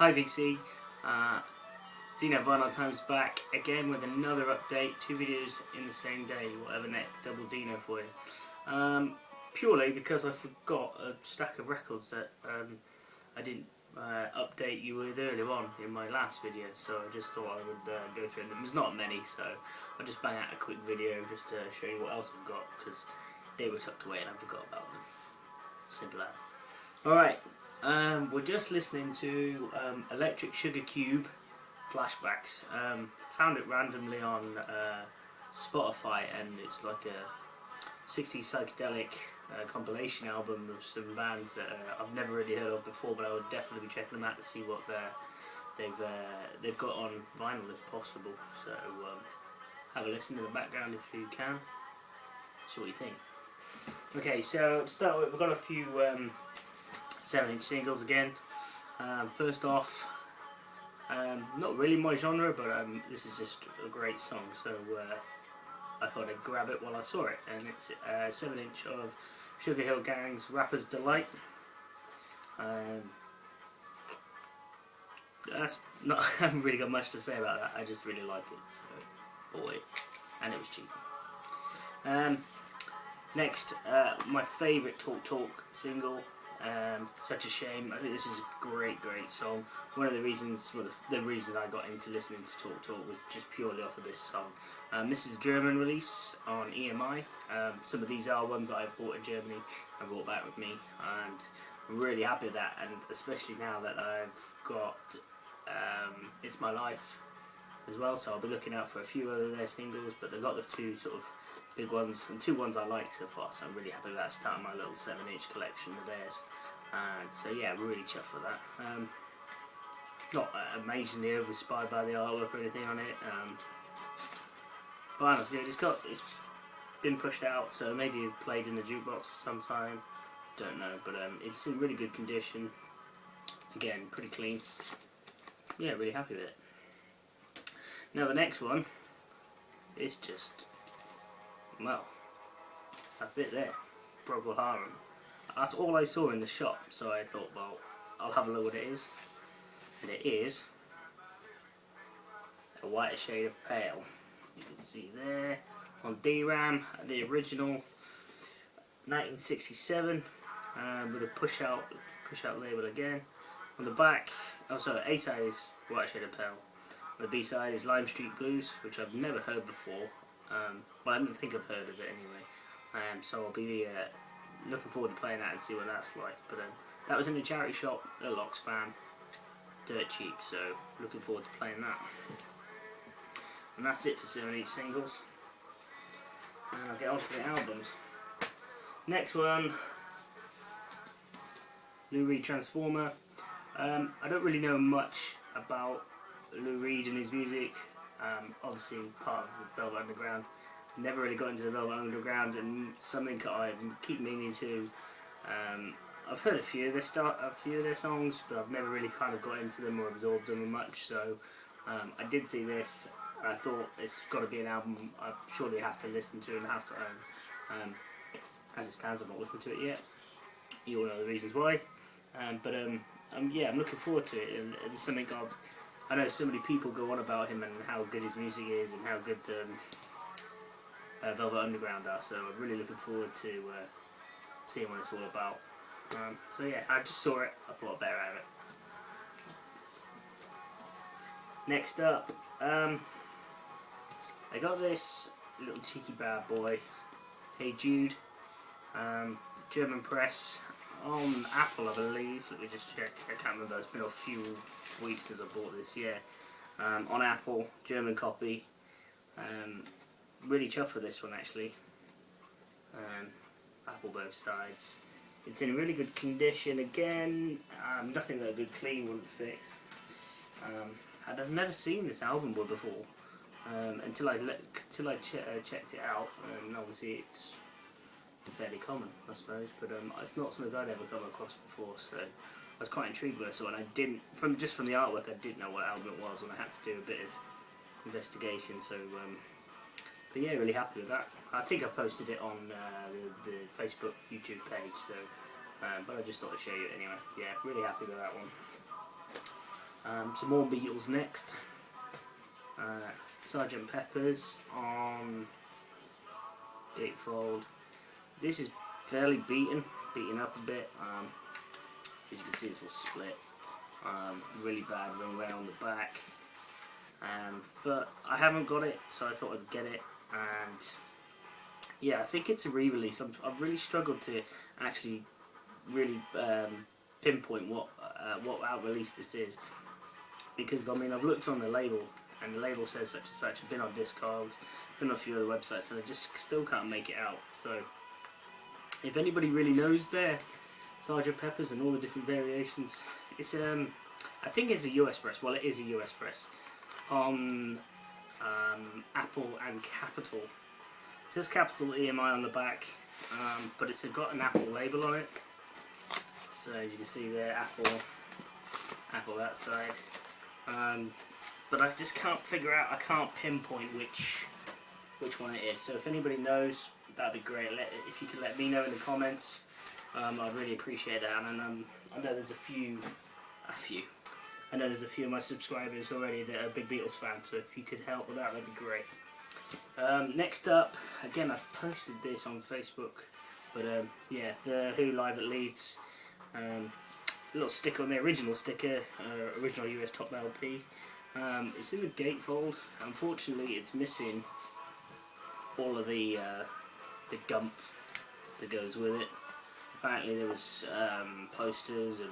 Hi VC, Dino Vinyl Time's back again with another update, 2 videos in the same day, whatever next, double Dino for you. Purely because I forgot a stack of records that I didn't update you with earlier on in my last video, so I just thought I would go through them. There's not many, so I'll just bang out a quick video just to show you what else I've got, because they were tucked away and I forgot about them. Simple as. Alright, we're just listening to Electric Sugar Cube Flashbacks. Found it randomly on Spotify, and it's like a 60s psychedelic compilation album of some bands that I've never really heard of before, but I would definitely be checking them out to see what they've got on vinyl if possible. So have a listen in the background if you can. See what you think. Okay, so to start with, we've got a few 7-inch singles again. First off, not really my genre, but this is just a great song, so I thought I'd grab it while I saw it, and it's a 7-inch of Sugar Hill Gang's Rapper's Delight. That's not, I haven't really got much to say about that. I just really like it, so bought it, and it was cheap. Next, my favourite Talk Talk single, Such a Shame. I think this is a great song. One of the reasons, well, the reason I got into listening to Talk Talk was just purely off of this song. This is a German release on EMI. Some of these are ones that I bought in Germany and brought back with me, and I'm really happy with that, and especially now that I've got It's My Life as well, so I'll be looking out for a few other their singles, but they've got the two sort of big ones, and two ones I like so far, so I'm really happy with that, starting my little 7-inch collection of theirs. And so yeah, I'm really chuffed for that. Not amazingly over-inspired by the artwork or anything on it. But it's good. It's been pushed out, so maybe it played in the jukebox sometime. Don't know, but it's in really good condition. Again, pretty clean. Yeah, really happy with it. Now the next one is just, well, that's it there. Procol Harum. That's all I saw in the shop, so I thought, well, I'll have a look what it is. And it is A Whiter Shade of Pale. You can see there on DRAM, the original 1967, with a push out label again. On the back, oh sorry, A side is Whiter Shade of Pale. The B side is Lime Street Blues, which I've never heard before. Well, I don't think I've heard of it anyway. So I'll be looking forward to playing that and see what that's like. But that was in a charity shop at Oxfam, dirt cheap. So looking forward to playing that. And that's it for 7-inch singles. And I'll get on to the albums. Next one, Lou Reed Transformer. I don't really know much about Lou Reed and his music. Obviously part of the Velvet Underground. Never really got into the Velvet Underground, and something I keep meaning to. I've heard a few of their songs, but I've never really kind of got into them or absorbed them much. So I did see this. I thought it's got to be an album I surely have to listen to and have to own. As it stands, I've not listened to it yet. You all know the reasons why. Yeah, I'm looking forward to it. And it's something I know so many people go on about him and how good his music is and how good Velvet Underground are. So I'm really looking forward to seeing what it's all about. So yeah, I just saw it. I thought I'd better have it. Next up, I got this little cheeky bad boy, Hey Jude, German press on Apple, I believe. Let me just check. I can't remember. It's been a few weeks since I bought this. Yeah, on Apple, German copy. Really chuffed with this one actually. Apple both sides. It's in really good condition again. Nothing that a good clean wouldn't fix. And I've never seen this album before until I checked it out, and obviously it's fairly common, I suppose. But it's not something I'd ever come across before, so I was quite intrigued with it. So, and I didn't, from the artwork, I didn't know what album it was, and I had to do a bit of investigation. So. But yeah, really happy with that. I think I posted it on the Facebook, YouTube page, so but I just thought I'd show you it anyway. Yeah, really happy with that one. Some more Beatles next. Sgt Peppers on gatefold. This is fairly beaten up a bit. As you can see, it's all split. Really bad ringwear on the back. But I haven't got it, so I thought I'd get it. And yeah, I think it's a re-release. I've really struggled to actually really pinpoint what out release this is, because I mean I've looked on the label and the label says such and such. I've been on Discogs, been on a few other websites, and I just still can't make it out. So if anybody really knows their Sgt Peppers and all the different variations, it's I think it's a US press. Well, it is a US press on Apple and Capital. It says Capital EMI on the back, but it's got an Apple label on it. So as you can see there, Apple that side. But I just can't figure out. I can't pinpoint which one it is. So if anybody knows, that'd be great. If you could let me know in the comments, I'd really appreciate that. And I know there's a few. I know there's a few of my subscribers already that are big Beatles fans. So if you could help with that, that'd be great. Next up, again, I've posted this on Facebook, but yeah, the Who live at Leeds. Little sticker on the original sticker, original US top LP. It's in the gatefold. Unfortunately, it's missing all of the gump that goes with it. Apparently, there was posters and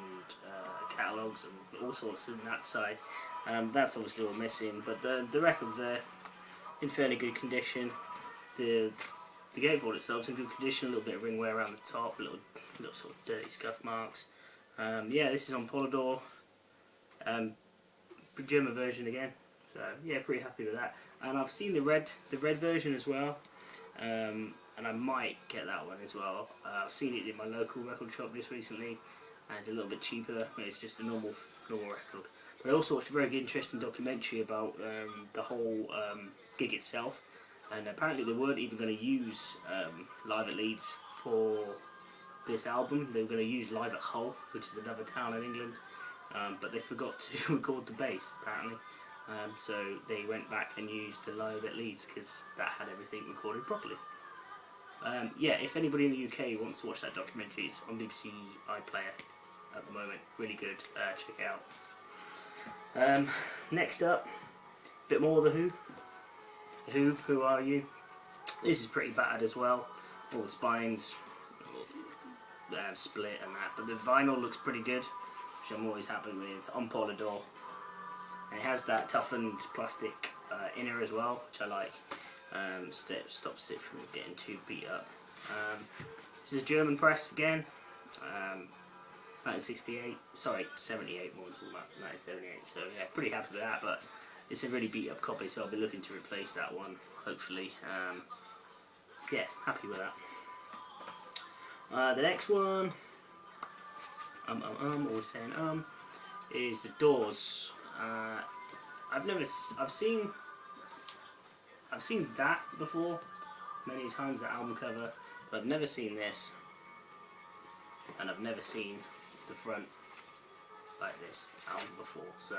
catalogues and all sorts in that side. That's obviously all missing, but the record's there in fairly good condition. The gatefold itself's in good condition. A little bit of ring wear around the top, little sort of dirty scuff marks. Yeah, this is on Polydor, German version again. So yeah, pretty happy with that. And I've seen the red version as well, and I might get that one as well. I've seen it in my local record shop just recently, and it's a little bit cheaper. But it's just a normal record. But I also watched a very interesting documentary about the whole gig itself, and apparently they weren't even going to use Live at Leeds for this album. They were going to use Live at Hull, which is another town in England, but they forgot to record the bass apparently. So they went back and used the Live at Leeds because that had everything recorded properly. Yeah, if anybody in the UK wants to watch that documentary, it's on BBC iPlayer at the moment. Really good. Check it out. Next up, a bit more of the Who. Who Are You? This is pretty bad as well. All the spines split and that, but the vinyl looks pretty good, which I'm always happy with, on Polydor. And it has that toughened plastic inner as well, which I like. Stops it from getting too beat up. This is a German press again, 1968, sorry, 78 more than 1978, so yeah, pretty happy with that, but it's a really beat up copy, so I'll be looking to replace that one, hopefully. Yeah, happy with that. The next one, always saying is the Doors. I've seen that before many times, that album cover, but I've never seen this, and I've never seen the front like this album before. So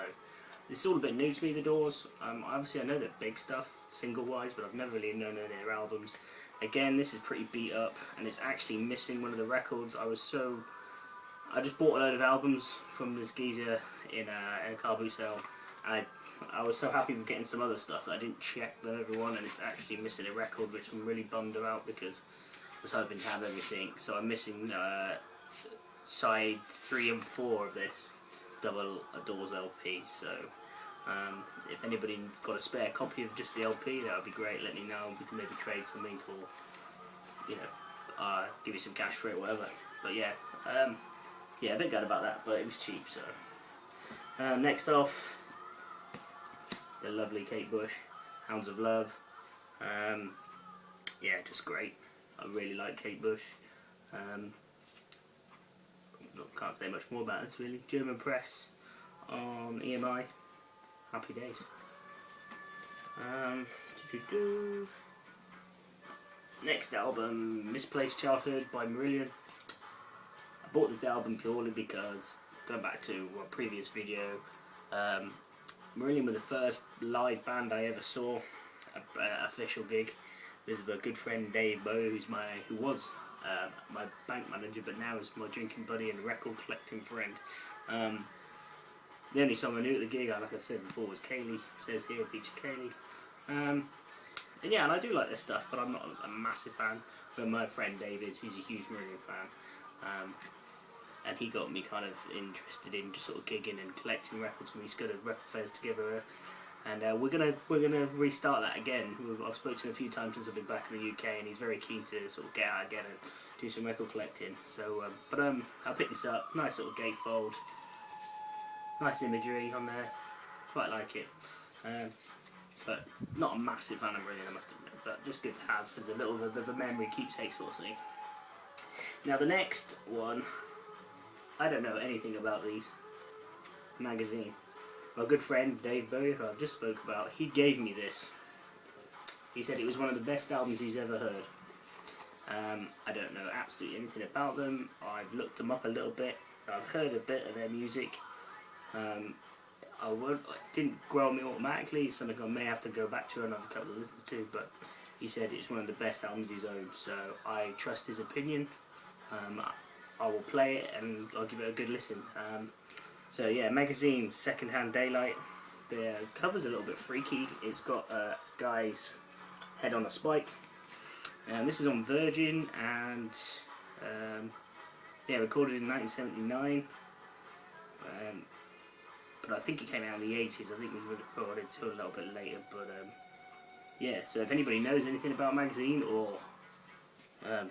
this is all a bit new to me, the Doors. Obviously I know they're big stuff single wise, but I've never really known any of their albums. Again, this is pretty beat up, and it's actually missing one of the records. I just bought a load of albums from this geezer in a car boot sale, and I was so happy with getting some other stuff that I didn't check the other one, and it's actually missing a record, which I'm really bummed about because I was hoping to have everything. So I'm missing side 3 and 4 of this double Doors LP. So if anybody's got a spare copy of just the LP, that would be great. Let me know. We can maybe trade something, or give you some cash for it, whatever. But yeah, yeah, a bit gutted about that, but it was cheap. So next off, the lovely Kate Bush, Hounds of Love. Yeah, just great. I really like Kate Bush. Can't say much more about this really. German press on EMI. Happy days. Next album, Misplaced Childhood by Marillion. I bought this album purely because, going back to a previous video, Marillion were the first live band I ever saw, a official gig, with a good friend Dave Bow, who was my bank manager, but now is my drinking buddy and record collecting friend. The only song I knew at the gig, like I said before, was Kaylee. It says here, feature Kaylee. And yeah, and I do like this stuff, but I'm not a massive fan. But my friend Dave is, he's a huge Marillion fan. And he got me kind of interested in just sort of gigging and collecting records. We used to go to record fairs together, and we're gonna restart that again. I've spoken to him a few times since I've been back in the UK, and he's very keen to sort of get out again and do some record collecting. So, I'll pick this up. Nice little gatefold, nice imagery on there. Quite like it, but not a massive fan of Marillion, I must admit. But just good to have as a little bit of a memory keepsake sort of thing. Now the next one. I don't know anything about these magazine. My good friend Dave Bowie, who I've just spoke about, he gave me this. He said it was one of the best albums he's ever heard. I don't know absolutely anything about them. I've looked them up a little bit. I've heard a bit of their music. It didn't grow on me automatically. It's something I may have to go back to and have a couple of listens to. But he said it's one of the best albums he's owned, so I trust his opinion. I will play it and I'll give it a good listen. So yeah, magazine, Secondhand Daylight. The cover's a little bit freaky. It's got a guy's head on a spike. This is on Virgin, and yeah, recorded in 1979. But I think it came out in the 80s. I think it was recorded a little bit later. But yeah, so if anybody knows anything about magazine or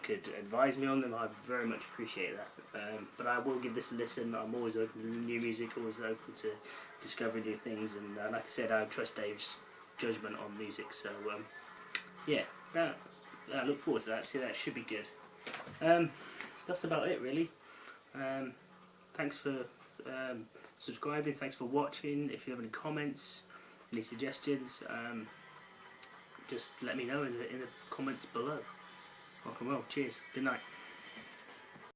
could advise me on them, I'd very much appreciate that. But I will give this a listen. I'm always open to new music, always open to discovering new things, and like I said, I trust Dave's judgment on music. So yeah, I look forward to that. See, that should be good. That's about it, really. Thanks for subscribing. Thanks for watching. If you have any comments, any suggestions, just let me know in the comments below. Rock and roll. Cheers. Good night.